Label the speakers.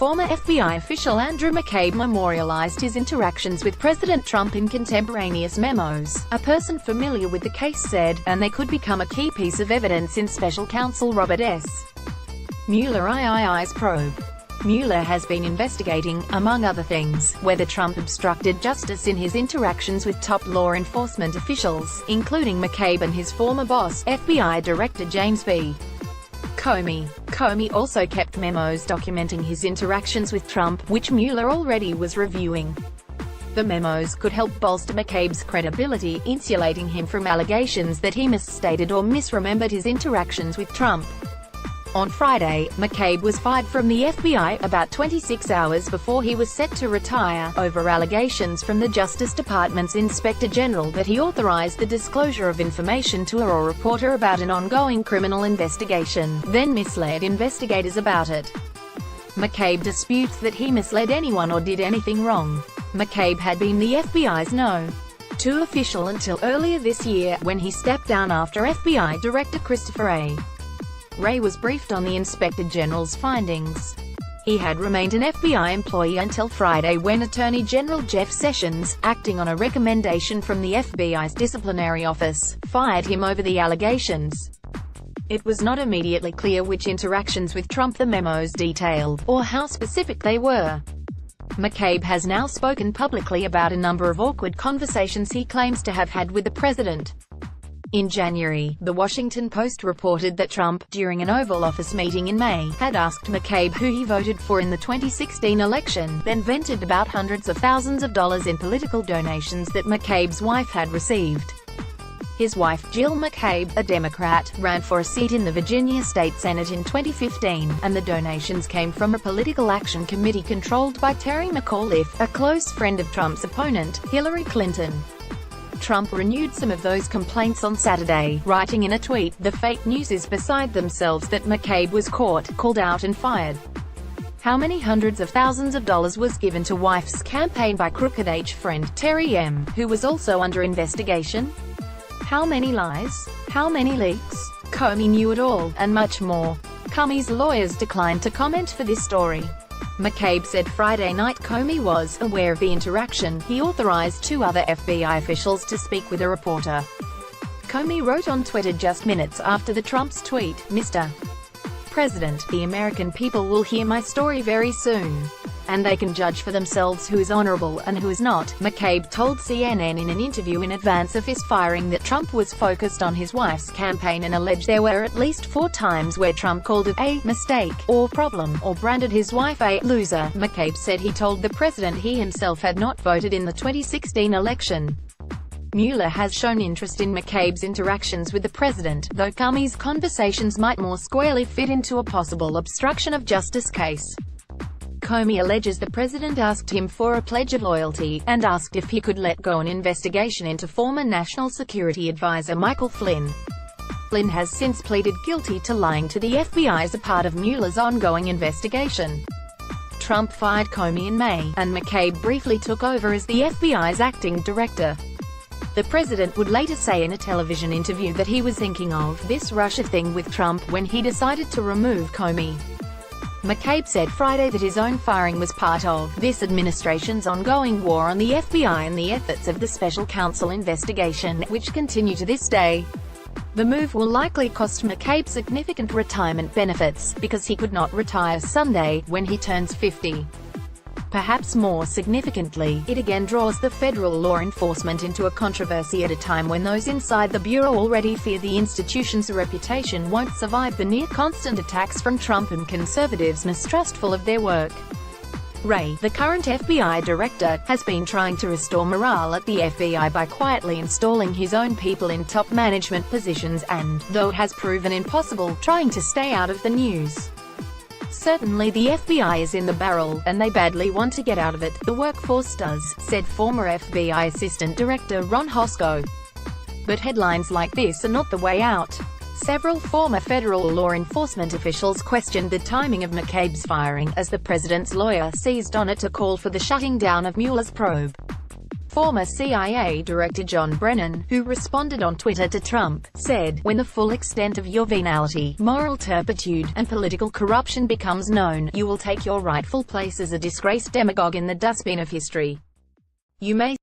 Speaker 1: former FBI official Andrew McCabe memorialized his interactions with President Trump in contemporaneous memos, a person familiar with the case said, and they could become a key piece of evidence in Special Counsel Robert S. Mueller's probe. Mueller has been investigating, among other things, whether Trump obstructed justice in his interactions with top law enforcement officials, including McCabe and his former boss, FBI Director James B. Comey. Comey also kept memos documenting his interactions with Trump, which Mueller already was reviewing. The memos could help bolster McCabe's credibility, insulating him from allegations that he misstated or misremembered his interactions with Trump. On Friday, McCabe was fired from the FBI about 26 hours before he was set to retire, over allegations from the Justice Department's Inspector General that he authorized the disclosure of information to a reporter about an ongoing criminal investigation, then misled investigators about it. McCabe disputes that he misled anyone or did anything wrong. McCabe had been the FBI's No. 2 official until earlier this year, when he stepped down after FBI Director Christopher A. Wray was briefed on the Inspector General's findings. He had remained an FBI employee until Friday when Attorney General Jeff Sessions, acting on a recommendation from the FBI's disciplinary office, fired him over the allegations. It was not immediately clear which interactions with Trump the memos detailed, or how specific they were. McCabe has now spoken publicly about a number of awkward conversations he claims to have had with the president. In January, The Washington Post reported that Trump, during an Oval Office meeting in May, had asked McCabe who he voted for in the 2016 election, then vented about hundreds of thousands of dollars in political donations that McCabe's wife had received. His wife, Jill McCabe, a Democrat, ran for a seat in the Virginia State Senate in 2015, and the donations came from a political action committee controlled by Terry McAuliffe, a close friend of Trump's opponent, Hillary Clinton. Trump renewed some of those complaints on Saturday, writing in a tweet, "The fake news is beside themselves that McCabe was caught, called out and fired. How many hundreds of thousands of dollars was given to wife's campaign by Crooked H friend Terry M., who was also under investigation? How many lies? How many leaks? Comey knew it all, and much more." Comey's lawyers declined to comment for this story. McCabe said Friday night Comey was aware of the interaction. He authorized 2 other FBI officials to speak with a reporter. Comey wrote on Twitter just minutes after the Trump's tweet, "Mr. President, the American people will hear my story very soon. And they can judge for themselves who is honorable and who is not." McCabe told CNN in an interview in advance of his firing that Trump was focused on his wife's campaign and alleged there were at least 4 times where Trump called it a mistake, or problem, or branded his wife a loser. McCabe said he told the president he himself had not voted in the 2016 election. Mueller has shown interest in McCabe's interactions with the president, though Comey's conversations might more squarely fit into a possible obstruction of justice case. Comey alleges the president asked him for a pledge of loyalty, and asked if he could let go an investigation into former National Security Advisor Michael Flynn. Flynn has since pleaded guilty to lying to the FBI as a part of Mueller's ongoing investigation. Trump fired Comey in May, and McCabe briefly took over as the FBI's acting director. The president would later say in a television interview that he was thinking of this Russia thing with Trump when he decided to remove Comey. McCabe said Friday that his own firing was part of this administration's ongoing war on the FBI and the efforts of the special counsel investigation, which continue to this day. The move will likely cost McCabe significant retirement benefits, because he could not retire Sunday, when he turns 50. Perhaps more significantly, it again draws the federal law enforcement into a controversy at a time when those inside the Bureau already fear the institution's reputation won't survive the near-constant attacks from Trump and conservatives mistrustful of their work. Wray, the current FBI director, has been trying to restore morale at the FBI by quietly installing his own people in top management positions and, though it has proven impossible, trying to stay out of the news. "Certainly the FBI is in the barrel, and they badly want to get out of it, the workforce does," said former FBI Assistant Director Ron Hosko. But headlines like this are not the way out. Several former federal law enforcement officials questioned the timing of McCabe's firing, as the president's lawyer seized on it to call for the shutting down of Mueller's probe. Former CIA Director John Brennan, who responded on Twitter to Trump, said, "When the full extent of your venality, moral turpitude, and political corruption becomes known, you will take your rightful place as a disgraced demagogue in the dustbin of history. You may